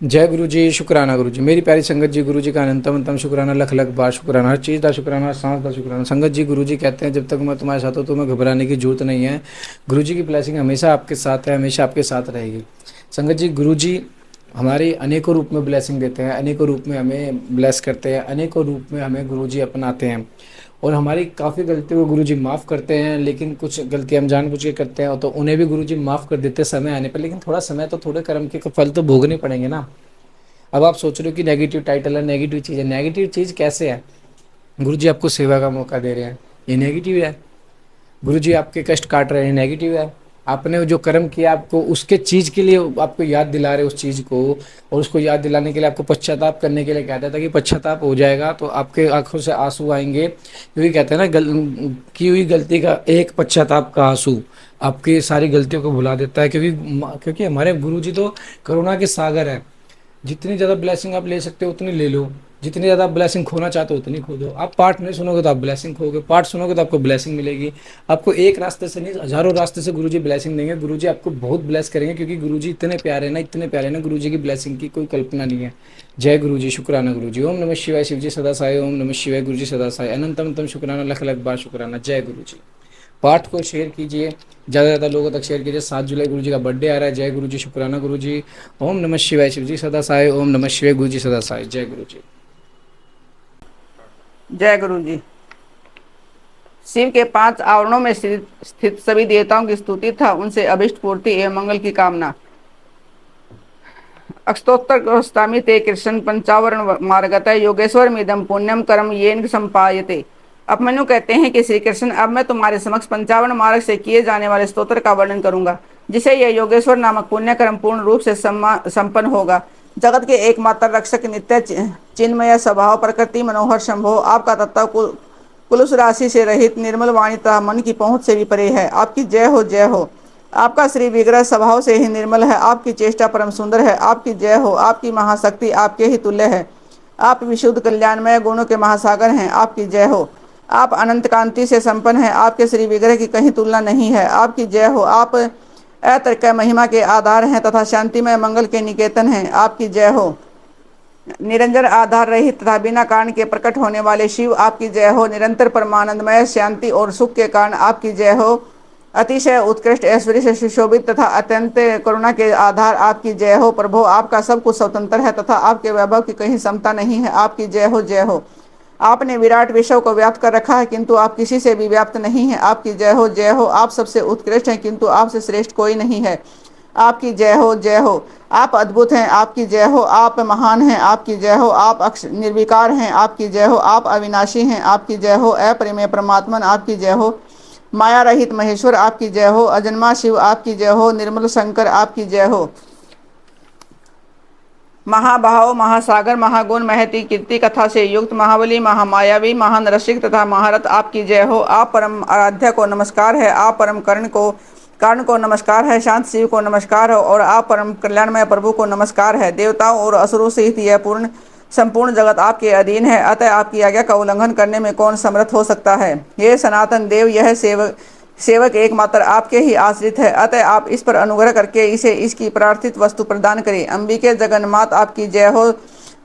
जय गुरु जी, शुक्राना गुरु जी, मेरी प्यारी संगत जी, गुरु जी का अनंतम अनंतम शुक्राना, लख लख बार शुक्राना, हर चीज़ का शुक्राना, हर सांस का शुक्राना। संगत जी, गुरु जी कहते हैं जब तक मैं तुम्हारे साथ हूँ तुम्हें घबराने की जरूरत नहीं है। गुरु जी की ब्लेसिंग हमेशा आपके साथ है, हमेशा आपके साथ रहेगी। संगत जी, गुरु जी हमारे अनेकों रूप में ब्लेसिंग देते हैं, अनेकों रूप में हमें ब्लेस करते हैं, अनेकों रूप में हमें गुरु जी अपनाते हैं। और हमारी काफ़ी गलतियों को गुरु जी माफ़ करते हैं, लेकिन कुछ गलती हम जानबूझ के करते हैं तो उन्हें भी गुरु जी माफ़ कर देते हैं समय आने पर। लेकिन थोड़ा समय तो थोड़े कर्म के फल तो भोगने पड़ेंगे ना। अब आप सोच रहे हो कि नेगेटिव टाइटल है, नेगेटिव चीज़ है। नेगेटिव चीज़ कैसे है? गुरु जी आपको सेवा का मौका दे रहे हैं, ये नेगेटिव है। गुरु जी आपके कष्ट काट रहे हैं, नेगेटिव है। आपने जो कर्म किया आपको उसके चीज़ के लिए आपको याद दिला रहे उस चीज़ को, और उसको याद दिलाने के लिए आपको पश्चाताप करने के लिए कहता था कि पश्चाताप हो जाएगा तो आपके आंखों से आंसू आएंगे, क्योंकि कहते हैं ना की हुई गलती का एक पश्चाताप का आंसू आपकी सारी गलतियों को भुला देता है। क्योंकि हमारे गुरु जी तो करुणा के सागर है। जितनी ज़्यादा ब्लेसिंग आप ले सकते हो उतनी ले लो, जितनी ज़्यादा आप ब्लेसिंग खोना चाहते हो उतनी खो दो। आप पाठ नहीं सुनोगे तो आप ब्लेसिंग खोगे, पाठ सुनोगे तो आपको ब्लेसिंग मिलेगी। आपको एक रास्ते से नहीं, हज़ारों रास्ते से गुरुजी ब्लेसिंग देंगे। गुरुजी आपको बहुत ब्लेस करेंगे, क्योंकि गुरुजी इतने प्यारे हैं ना, इतने प्यारे हैं ना, गुरुजी की ब्लेसिंग की कोई कल्पना नहीं है। जय गुरुजी, शुक्राना गुरुजी। ओम नमः शिवाय, शिवजी सदा साई। ओम नमः शिवाय, गुरुजी सदा साई। अनंतम अनंतम शुक्राना, लख लख बार शुक्राना। जय गुरुजी। पाठ को शेयर कीजिए, ज़्यादा से ज़्यादा लोगों तक शेयर कीजिए। 7 जुलाई गुरु जी का बर्थडे आ रहा है। जय गुरु जी, शुक्राना गुरु जी। ओम नमः शिवाय, शिव जी सदा साई। ओम नमः शिवाय, गुरु जी सदा साई। जय गुरु जी। जय गुरु जी। शिव के 5 आवरणों में स्थित सभी देवताओं की स्तुति था उनसे अभिष्ट पूर्ति एवं मंगल की कामना। अष्टोत्तर गोस्वामी ते कृष्ण पंचावरण मार्गत योगेश्वर मिदम पुण्यम कर्म येन संपायते। अपमन्यु कहते हैं कि श्री कृष्ण, अब मैं तुम्हारे समक्ष 55 मार्ग से किए जाने वाले स्तोत्र का वर्णन करूंगा, जिसे यह योगेश्वर नामक पुण्य कर्म पूर्ण रूप से संपन्न होगा। जगत के एकमात्र रक्षक, नित्य चिन्मय स्वभाव, प्रकृति मनोहर शंभो, आपका तत्व कुलुष राशि से रहित, निर्मल वाणी तथा मन की पहुंच से भी परे है। आपकी जय हो, जय हो। आपका श्री विग्रह स्वभाव से ही निर्मल है, आपकी चेष्टा परम सुंदर है। आपकी जय हो। आपकी महाशक्ति आपके ही तुल्य है। आप विशुद्ध कल्याणमय गुणों के महासागर हैं। आपकी जय हो। आप अनंत कांति से संपन्न हैं। आपके श्री विग्रह की कहीं तुलना नहीं है। आपकी जय हो। आप अतर्क महिमा के आधार हैं तथा शांतिमय मंगल के निकेतन हैं। आपकी जय हो। निरंजन आधार रहित तथा बिना कारण के प्रकट होने वाले शिव, आपकी जय हो। निरंतर परमानंदमय शांति और सुख के कारण, आपकी जय हो। अतिशय उत्कृष्ट ऐश्वर्य से सुशोभित तथा अत्यंत करुणा के आधार, आपकी जय हो। प्रभु, आपका सब कुछ स्वतंत्र है तथा आपके वैभव की कहीं समता नहीं है। आपकी जय हो, जय हो। आपने विराट विश्व को व्याप्त कर रखा है, किंतु आप किसी से भी व्याप्त नहीं है। आपकी जय हो, जय हो। आप सबसे उत्कृष्ट हैं, किंतु आपसे श्रेष्ठ कोई नहीं है। आपकी जय हो, जय हो। आप अद्भुत हैं। आपकी जय हो। आप महान हैं। आपकी जय हो। आप निर्विकार हैं। आपकी जय हो। आप अविनाशी हैं। आपकी जय हो। अप्रिमेय परमात्मन, आपकी जय हो। माया रहित महेश्वर, आपकी जय हो। अजन्मा शिव, आपकी जय हो। निर्मल शंकर, आपकी जय हो। महाभाव, महासागर, महागुण, महती कीर्ति कथा से युक्त, महाबली, महामायावी, महान रसिक तथा महारथ, आपकी जय हो। आप परम आराध्य को नमस्कार है। आप परम कारण को नमस्कार है। शांत शिव को नमस्कार है और आप परम कल्याणमय प्रभु को नमस्कार है। देवताओं और असुरों सहित यह संपूर्ण जगत आपके अधीन है, अतः आपकी आज्ञा का उल्लंघन करने में कौन समर्थ हो सकता है। ये सनातन देव, यह सेवक एकमात्र आपके ही आश्रित है, अतः आप इस पर अनुग्रह करके इसे इसकी प्रार्थित वस्तु प्रदान करें। अंबिके जगन्मात, आपकी जय हो।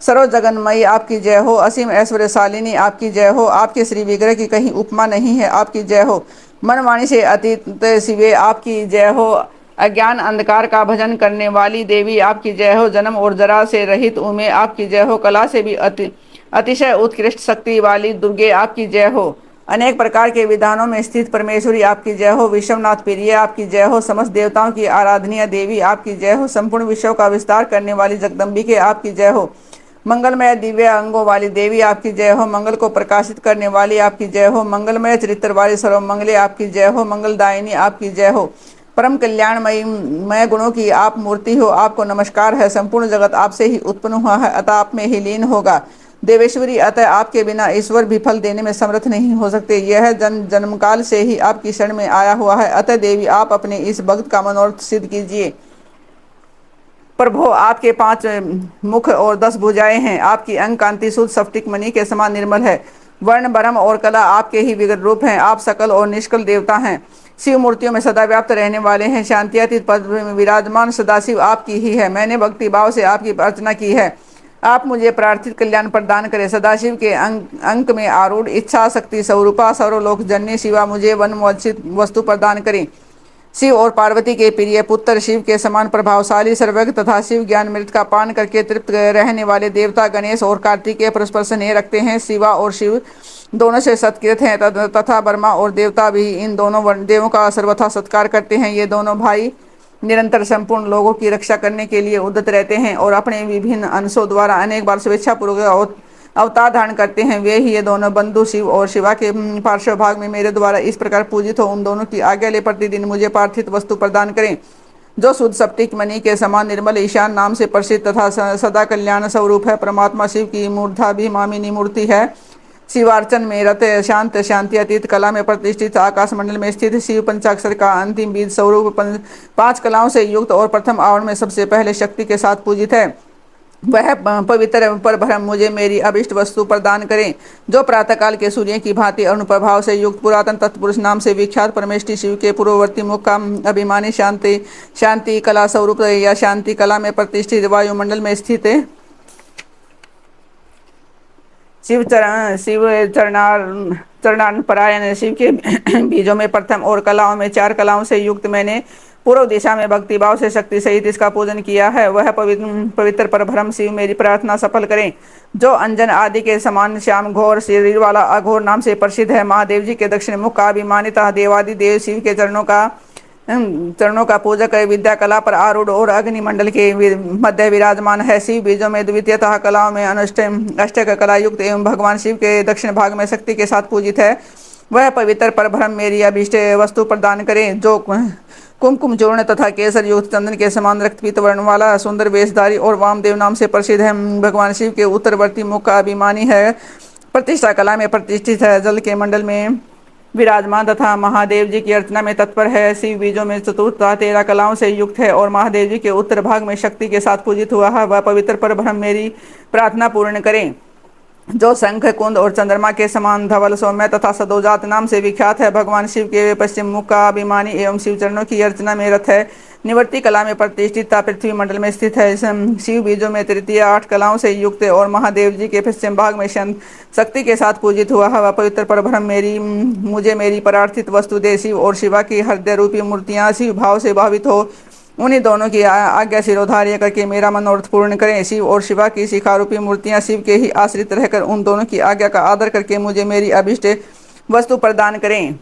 सर्व जगन्मयी, आपकी जय हो। असीम ऐश्वर्यशालिनी, आपकी जय हो। आपके श्री विग्रह की कहीं उपमा नहीं है। आपकी जय हो। मनवाणी से अतीत शिवे, आपकी जय हो। अज्ञान अंधकार का भजन करने वाली देवी, आपकी जय हो। जन्म और जरा से रहित उमे, आपकी जय हो। कला से भी अतिशय उत्कृष्ट शक्ति वाली दुर्गे, आपकी जय हो। अनेक प्रकार के विधानों में स्थित परमेश्वरी, आपकी जय हो। विश्वनाथ प्रिय, आपकी जय हो। समस्त देवताओं की आराधनीय देवी, आपकी जय हो। संपूर्ण विश्व का विस्तार करने वाली जगदम्बिके, आपकी जय हो। मंगलमय दिव्य अंगों वाली देवी, आपकी जय हो। मंगल को प्रकाशित करने वाली, आपकी जय हो। मंगलमय चरित्र वाली सर्वमंगले, आपकी जय हो। मंगलदायिनी, आपकी जय हो। परम कल्याणमयी मय गुणों की आप मूर्ति हो, आपको नमस्कार है। संपूर्ण जगत आपसे ही उत्पन्न हुआ है, अतः आप में ही लीन होगा। देवेश्वरी, अतः आपके बिना ईश्वर भी फल देने में समर्थ नहीं हो सकते। यह जन्मकाल से ही आपकी शरण में आया हुआ है, अतः देवी आप अपने इस भक्त का मनोरथ सिद्ध कीजिए। प्रभु, आपके 5 मुख और 10 भुजाएं हैं। आपकी अंग कांति शुद्ध स्फटिक मणि के समान निर्मल है। वर्ण ब्रह्म और कला आपके ही विगत रूप हैं। आप सकल और निष्कल देवता हैं, शिव मूर्तियों में सदा व्याप्त रहने वाले हैं। शांत्यातीत पद में विराजमान सदाशिव आपकी ही है। मैंने भक्ति भाव से आपकी अर्चना की है। आप मुझे प्रार्थित कल्याण प्रदान करें। सदाशिव के अंक में आरूढ़ इच्छा शक्ति स्वरूपा सर्वलोक जननी शिवा मुझे वनमोचित वस्तु प्रदान करें। शिव और पार्वती के प्रिय पुत्र, शिव के समान प्रभावशाली, सर्वज्ञ तथा शिव ज्ञान मृत का पान करके तृप्त रहने वाले देवता गणेश और कार्तिकेय परस्पर स्नेह रखते हैं। शिवा और शिव दोनों से सत्कृत हैं तथा ब्रह्मा और देवता भी इन दोनों देवों का सर्वथा सत्कार करते हैं। ये दोनों भाई निरंतर संपूर्ण लोगों की रक्षा करने के लिए उद्यत रहते हैं और अपने विभिन्न अंशों द्वारा अनेक बार स्वेच्छापूर्वक अवतार धारण करते हैं। वे ही ये दोनों बंधु शिव और शिवा के पार्श्व भाग में मेरे द्वारा इस प्रकार पूजित हो। उन दोनों की आज्ञा ले प्रतिदिन मुझे पार्थिव वस्तु प्रदान करें जो शुद्ध स्फटिक मणि के समान निर्मल ईशान नाम से प्रसिद्ध तथा सदा कल्याण स्वरूप है। परमात्मा शिव की मूर्धाभिमानिनी मूर्ति है। शिवार्चन में रत शांत शांति अतीत कला में प्रतिष्ठित आकाश मंडल में स्थित शिव पंचाक्षर का अंतिम बीज स्वरूप 5 कलाओं से युक्त और प्रथम आवरण में सबसे पहले शक्ति के साथ पूजित है। वह पवित्र पर ब्रह्म मुझे मेरी अभिष्ट वस्तु प्रदान करें जो प्रातःकाल के सूर्य की भांति अनुप्रभाव से युक्त पुरातन तत्पुरुष नाम से विख्यात परमेष्टि शिव के पूर्ववर्ती मुख का अभिमानी शांति कला स्वरूप या शांति कला में प्रतिष्ठित वायुमंडल में स्थित है। शिव चरणान परायण शिव के बीजों में प्रथम और कलाओं में 4 कलाओं से युक्त मैंने पूर्व दिशा में भक्ति भाव से शक्ति सहित इसका पूजन किया है। वह पवित्र परब्रह्म शिव मेरी प्रार्थना सफल करें जो अंजन आदि के समान श्याम घोर शरीर वाला अघोर नाम से प्रसिद्ध है। महादेव जी के दक्षिण मुख का अभिमानिता देवादि देव शिव के चरणों का पूजक विद्या कला पर आरूढ़ और अग्निमंडल के मध्य विराजमान है। शिव बीजों में द्वितीयतः कलाओं में अष्टक कला युक्त एवं भगवान शिव के दक्षिण भाग में शक्ति के साथ पूजित है। वह पवित्र परब्रह्म मेरी अभीष्ट वस्तु प्रदान करें जो कुमकुम चूर्ण तथा केसर युक्त चंदन के समान रक्तपीत वर्ण वाला सुंदर वेशधारी और वामदेव नाम से प्रसिद्ध है। भगवान शिव के उत्तरवर्ती मुख का अभिमानी है। प्रतिष्ठा कला में प्रतिष्ठित है। जल के मंडल में विराजमान तथा महादेव जी की अर्चना में तत्पर है। शिव बीजों में चतुर्थता 13 कलाओं से युक्त है और महादेव जी के उत्तर भाग में शक्ति के साथ पूजित हुआ है। वह पवित्र परब्रह्म मेरी प्रार्थना पूर्ण करें जो शंख कुंद और चंद्रमा के समान धवल सौम्य तथा सदोजात नाम से विख्यात है। भगवान शिव के पश्चिम मुख का अभिमानी एवं शिव चरणों की अर्चना में रत है। निवर्ती कला में प्रतिष्ठित पृथ्वी मंडल में स्थित है। शिव बीजों में तृतीय 8 कलाओं से युक्त और महादेव जी के पश्चिम भाग में शक्ति के साथ पूजित हुआ है। वह पवित्र परब्रह्म मुझे मेरी प्रार्थित वस्तु दे। शिव और शिवा की हृदय रूपी मूर्तियाँ शिव भाव से भावित हो उन्हीं दोनों की आज्ञा शिरोधार्य करके मेरा मनोरथ पूर्ण करें। शिव और शिवा की शिखारूपी मूर्तियां शिव के ही आश्रित रहकर उन दोनों की आज्ञा का आदर करके मुझे मेरी अभिष्ट वस्तु प्रदान करें।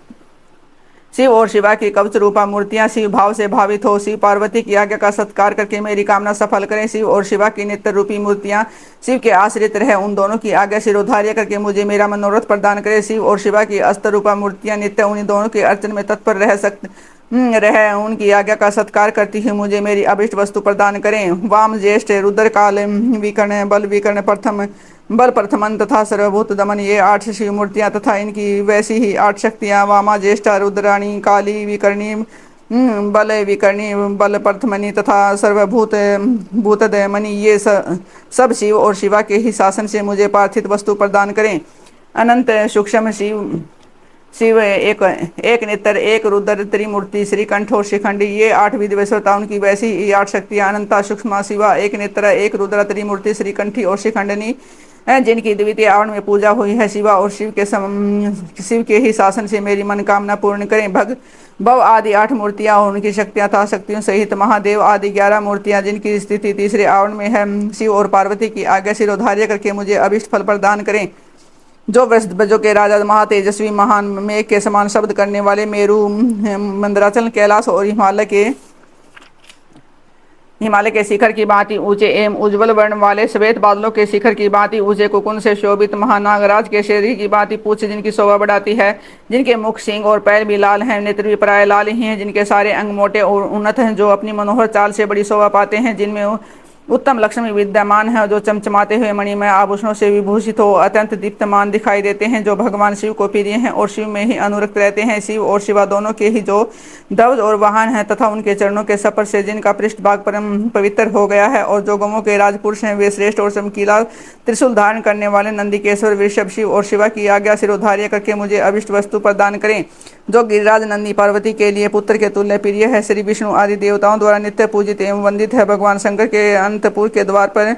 शिव और शिवा की कवच रूपा मूर्तियां शिव भाव से भावित हो शिव पार्वती की आज्ञा का सत्कार करके मेरी कामना सफल करें। शिव और शिवा की नित्य रूपी मूर्तियां शिव के आश्रित रहे उन दोनों की आज्ञा शिरोधार्य करके मुझे मेरा मनोरथ प्रदान करें। शिव और शिवा की अस्त्र रूपा मूर्तियां नित्य उन्हीं दोनों के अर्चन में तत्पर रह उनकी आज्ञा का सत्कार करती हुई मुझे मेरी अभिष्ट वस्तु प्रदान करें। वाम ज्येष्ठ रुद्र काल विकर्ण बल विकर्ण बल प्रथमन तथा सर्वभूत दमन ये 8 शिव मूर्तियां तथा इनकी वैसी ही 8 शक्तियां वामा ज्येष्ठा रुद्राणी काली विकर्णी बल विकर्णी बल प्रथमनी तथा सर्वभूत भूतदमनी ये सब शिव और शिवा के ही शासन से मुझे पार्थिव वस्तु प्रदान करें। अनंत सूक्ष्म शिव एक नेत्र एक रुद्र त्रिमूर्ति श्रीकंठ और शिखंडी ये 8 विधि वैश्वता उनकी वैसी ही 8 शक्तियां अनंता सूक्ष्म शिवा एक नेत्र एक रुद्र त्रिमूर्ति श्रीकंठी और शिखंडनी जिनकी द्वितीय आवरण में पूजा हुई है। शिवा और शिव के ही शासन से मेरी मनोकामना पूर्ण करें। भव आदि 8 मूर्तियां और उनकी शक्तियां था शक्तियों सहित महादेव आदि 11 मूर्तियां जिनकी स्थिति तीसरे आवरण में है। शिव और पार्वती की आज्ञा शिरोधार्य करके मुझे अभिष्ट फल प्रदान करें। जो वृषध्वजों के राजा महातेजस्वी महान मेघ के समान शब्द करने वाले मेरु मंदराचल कैलाश और हिमालय के शिखर की भांति ऊंचे एवं उज्ज्वल वर्ण वाले श्वेत बादलों के शिखर की भांति ऊंचे कुकुन से शोभित महानागराज के शरीर की भांति पूछ जिनकी शोभा बढ़ाती है। जिनके मुख सिंह और पैर भी लाल हैं नेत्र भी प्राय लाल ही हैं। जिनके सारे अंग मोटे और उन्नत हैं जो अपनी मनोहर चाल से बड़ी शोभा पाते हैं। जिनमें उत्तम लक्ष्मी विद्यमान है, जो चमचमाते हुए मणिमय आभूषणों से विभूषित हो अत्यंत दीप्तमान दिखाई देते हैं, जो भगवान शिव को प्रिय हैं और शिव में ही अनुरक्त रहते हैं। शिव और शिवा दोनों के ही जो ध्वज और वाहन है तथा उनके चरणों के स्पर्श से जिनका पृष्ठभाग परम पवित्र हो गया है और जो गौओं के राजपुरुष हैं, वे श्रेष्ठ और चमकीला त्रिशूल धारण करने वाले नंदीकेश्वर वृषभ शिव और शिवा की आज्ञा सिरोधार्य करके मुझे अभिष्ट वस्तु प्रदान करें, जो गिरिराज नंदी पार्वती के लिए पुत्र के तुल्य प्रिय है। श्री विष्णु आदि देवताओं द्वारा नित्य पूजित एवं वंदित है। भगवान शंकर के अंतपुर के द्वार पर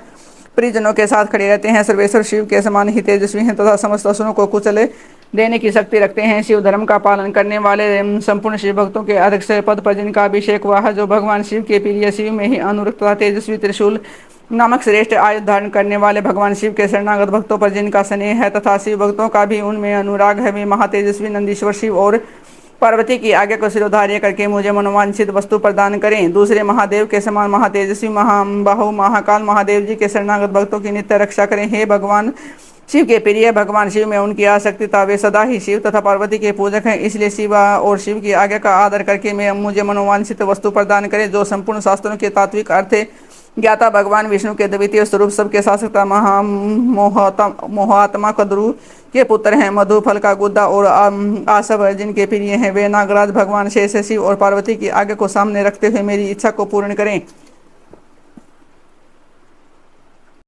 परिजनों के साथ खड़े रहते हैं। सर्वेश्वर शिव के समान ही तेजस्वी हैं तथा समस्त असुरों को कुचल देने की शक्ति रखते हैं। शिव धर्म का पालन करने वाले संपूर्ण शिव भक्तों के अध्यक्ष पद पर जिनका अभिषेक हुआ है, जो भगवान शिव के प्रिय शिव में ही अनुरक्त तथा तेजस्वी त्रिशूल नामक श्रेष्ठ आयुध धारण करने वाले भगवान शिव के शरणागत भक्तों पर जिनका स्नेह है तथा शिव भक्तों का भी उनमें अनुराग है, वे महातेजस्वी नंदीश्वर शिव और पार्वती की आज्ञा को सिरोधार्य करके मुझे मनोवांछित वस्तु प्रदान करें। दूसरे महादेव के समान महातेजस्वी महाबाहु महाकाल महादेव जी के शरणागत भक्तों की नित्य रक्षा करें। हे भगवान शिव के प्रिय भगवान शिव में उनकी आसक्ति था, वे सदा ही शिव तथा पार्वती के पूजक हैं, इसलिए शिवा और शिव की आज्ञा का आदर करके मैं मुझे मनोवांछित वस्तु प्रदान करें, जो संपूर्ण शास्त्रों के तात्विक अर्थ ज्ञाता भगवान विष्णु के द्वितीय स्वरूप सबके शासकता मोहात्मा कद्रु के पुत्र हैं, मधु फल का गुद्दा और आसव जिनके प्रिय हैं, वे नागराज भगवान शेष शिव और पार्वती की आज्ञा को सामने रखते हुए मेरी इच्छा को पूर्ण करें।